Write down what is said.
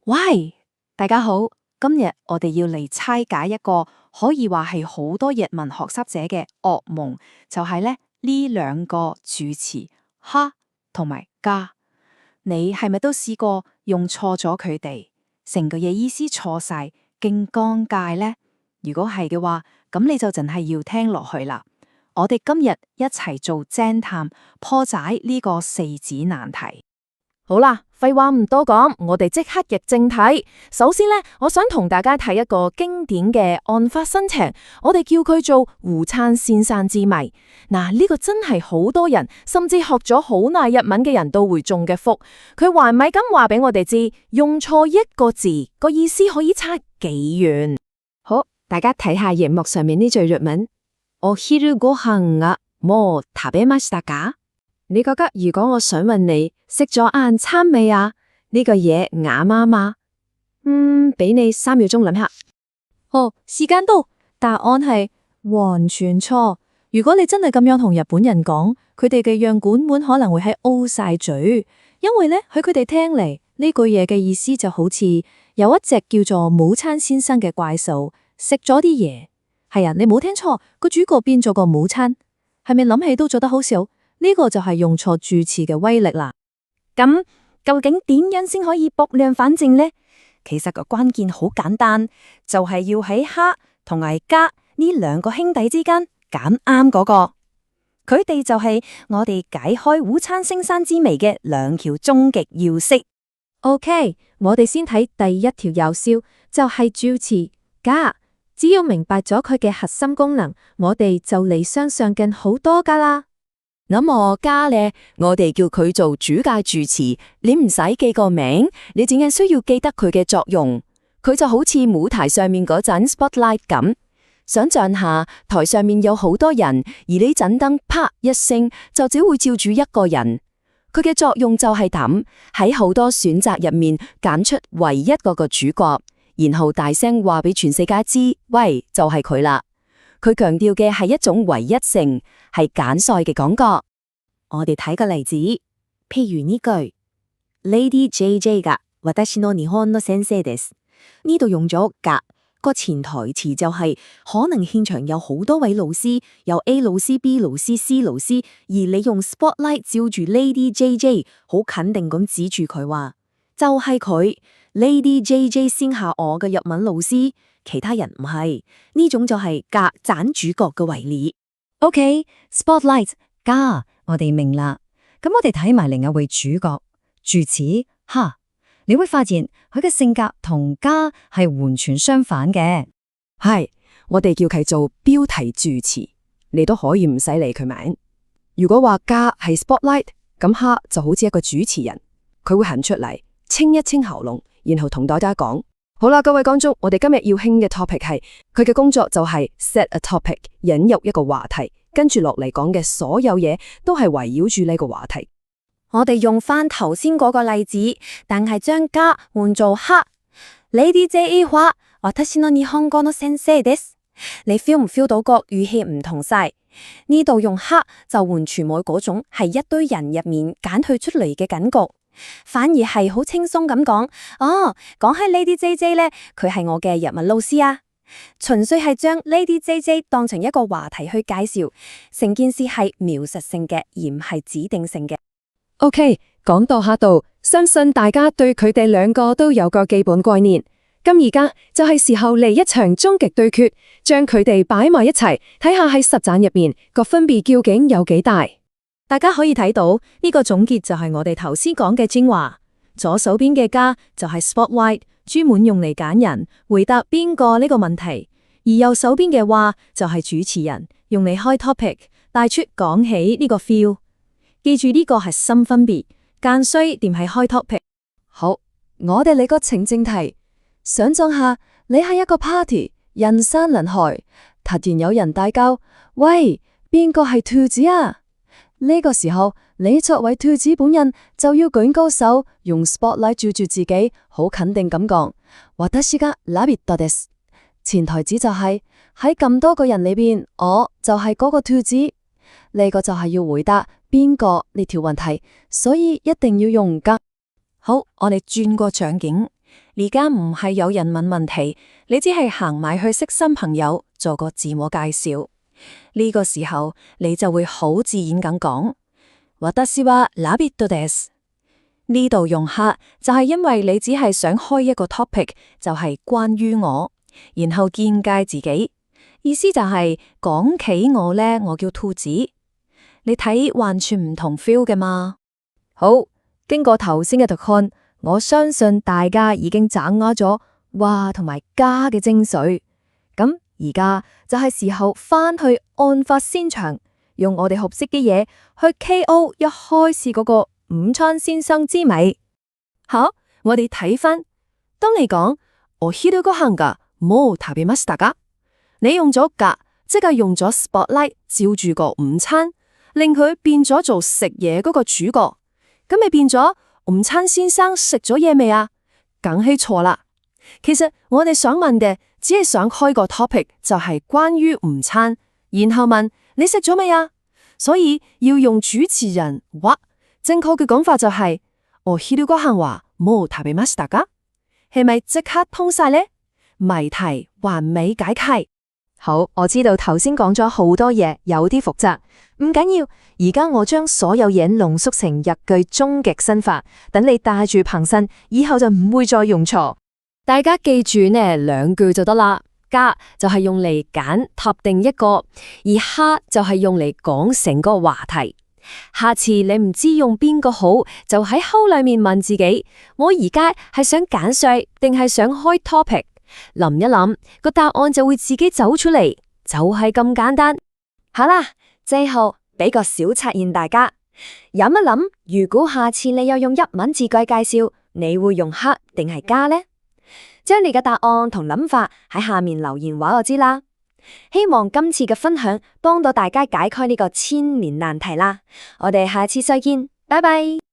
喂，大家好，今日我哋要嚟拆解一個可以話係好多日文學習者嘅噩夢，就係呢兩個助詞哈同埋加。你係咪都試過用錯咗佢哋，成個嘢意思錯晒，勁尷尬呢？如果係嘅話，咁你就真係要聽落去啦。我哋今日一齊做偵探，破解呢個四字難題。好啦，廢話唔多講，我哋即刻入正題。首先呢，我想同大家睇一個經典嘅案發申情，我哋叫佢做胡粲先生之謎。嗱，呢個真係好多人，甚至學咗好耐日文嘅人都會中嘅福。佢還咪咁話俾我哋知，用錯一個字個意思可以差幾遠。好，大家睇下熒幕上面呢句日文，お昼ご飯はもう食べましたか？你覺得如果我想問你食咗晏餐未啊？呢個嘢啱啱嘛？俾你3秒鐘諗下。哦，時間到，答案係完全錯。如果你真係咁樣同日本人講，佢哋嘅樣管碗可能會係 O 晒嘴，因為呢，喺佢哋聽嚟呢句嘢嘅意思就好似有一隻叫做午餐先生嘅怪獸食咗啲嘢。係啊，你冇聽錯，個主角變咗個午餐，係咪諗起都做得好笑？呢個就係用錯助詞嘅威力啦。咁究竟點樣先可以撥亂反正呢？其實個關鍵好簡單，就係要喺哈同埋加呢兩個兄弟之間揀啱嗰個。佢哋就係我哋解開午餐先生之謎嘅兩條終極要式。OK， 我哋先睇第一條要素，就係助詞加。只要明白咗佢嘅核心功能，我哋就離想象近好多噶啦。咁我加呢，我哋叫佢做主介助詞，你唔使記個名，你淨係需要記得佢嘅作用。佢就好似舞台上面嗰盞 spotlight 咁，想象下台上面有好多人，而呢盞燈啪一聲就只會照住一個人。佢嘅作用就係咁，喺好多選擇入面揀出唯一嗰個主角，然後大聲話俾全世界知，喂，就係佢啦。佢強調嘅係一種唯一性，係揀帥嘅感覺。我哋睇個例子，譬如呢句 Lady JJ が私の日本の先生です。呢度用咗が，個潛台詞就係可能現場有好多位老師，有 A 老師、B 老師、C 老師，而你用 spotlight 照住 Lady JJ， 好肯定咁指住佢話，就係佢 Lady JJ 先係我嘅日文老師。其他人唔係，呢種就係夾揀主角嘅為理。OK，spotlight 加，我哋明啦。咁我哋睇埋另一位主角助詞哈，你會發現佢嘅性格同加係完全相反嘅。係，我哋叫佢做標題助詞，你都可以唔使理佢名。如果話加係 spotlight， 咁哈就好似一個主持人，佢會行出嚟清一清喉嚨，然後同大家講。好啦，各位觀眾，我哋今日要興嘅 topic 係佢嘅工作就係 set a topic， 引入一個話題，跟住落嚟講嘅所有嘢都係圍繞住呢個話題。我哋用翻頭先嗰個例子，但係將加換做哈。Lady JA 話私の日本語の先生です。你 feel 唔 feel 到個語氣唔同晒？呢度用哈就完全冇嗰種係一堆人入面揀佢出嚟嘅感覺。反而係好輕鬆咁講，講起 Lady JJ 呢，佢係我嘅日文老師啊，純粹係將 Lady JJ 當成一個話題去介紹，成件事係描述性嘅，而唔係指定性嘅。OK， 講到下度，相信大家對佢哋兩個都有個基本概念。咁而家就係時候嚟一場終極對決，將佢哋擺埋一齊，睇下喺實戰入面個分別究竟有幾大。大家可以睇到呢個總結就係我哋頭先講嘅精華。左手邊嘅加就係 spotlight， 專門用嚟揀人回答邊個呢個問題；而右手邊嘅話就係主持人，用嚟開 topic， 帶出講起呢個 feel。記住呢個係新分別，間衰點係開 topic。好，我哋嚟個情境題，想象下你係一個 party， 人山人海，突然有人大叫，喂，邊個係兔子啊？呢個時候，你作為兔子本人就要舉高手，用 spotlight 照住自己，好肯定咁講，私がラビットです。潛台詞就係喺咁多個人裏邊，我就係嗰個兔子。呢個就係要回答邊個呢條問題，所以一定要用噶。好，我哋轉個場景。而家唔係有人問問題，你只係行埋去識新朋友，做個自我介紹。呢個時候你就會好自然咁講，私はラビットです。呢度用哈就係因為你只係想開一個 topic，就係關於我，然後見介自己，意思就係講起我呢，我叫兔子。你睇完全唔同 feel 嘅嘛。好，經過頭先嘅讀看，我相信大家已經掌握咗哇同埋加嘅精髓。咁而家就係時候翻去案發現場，用我哋學識嘅嘢去 KO 一開始嗰個午餐先生之謎。好，我哋睇翻，當你講お昼ご飯がもう食べましたか，你用咗が，即係用咗 spotlight 照住個午餐，令佢變咗做食嘢嗰個主角。咁咪變咗午餐先生食咗嘢未啊？梗係錯啦。其實我哋想問嘅只係想開個 topic，就係關於午餐，然後問你食咗未啊？所以要用主持人話，正確嘅講法就係お昼ご飯はもう食べましたか？係咪即刻通晒呢？謎題還未解開。好，我知道頭先講咗好多嘢，有啲複雜，唔緊要。而家我將所有嘢濃縮成日句終極新法，等你帶住憑身，以後就唔會再用錯。大家記住呢兩句就得啦。加就係用嚟揀特定一個，而哈就係用嚟講成個話題。下次你唔知用邊個好，就喺口裏面問自己：我而家係想揀稅定係想開 topic？諗一諗，個答案就會自己走出嚟，就係咁簡單。好啦，最後俾個小測驗大家，諗一諗，如果下次你有用一文字句介紹，你會用哈定係加呢？將你嘅答案同諗法喺下面留言話我知啦。希望今次嘅分享幫到大家解開呢個千年難題啦。我哋下次再見，拜拜。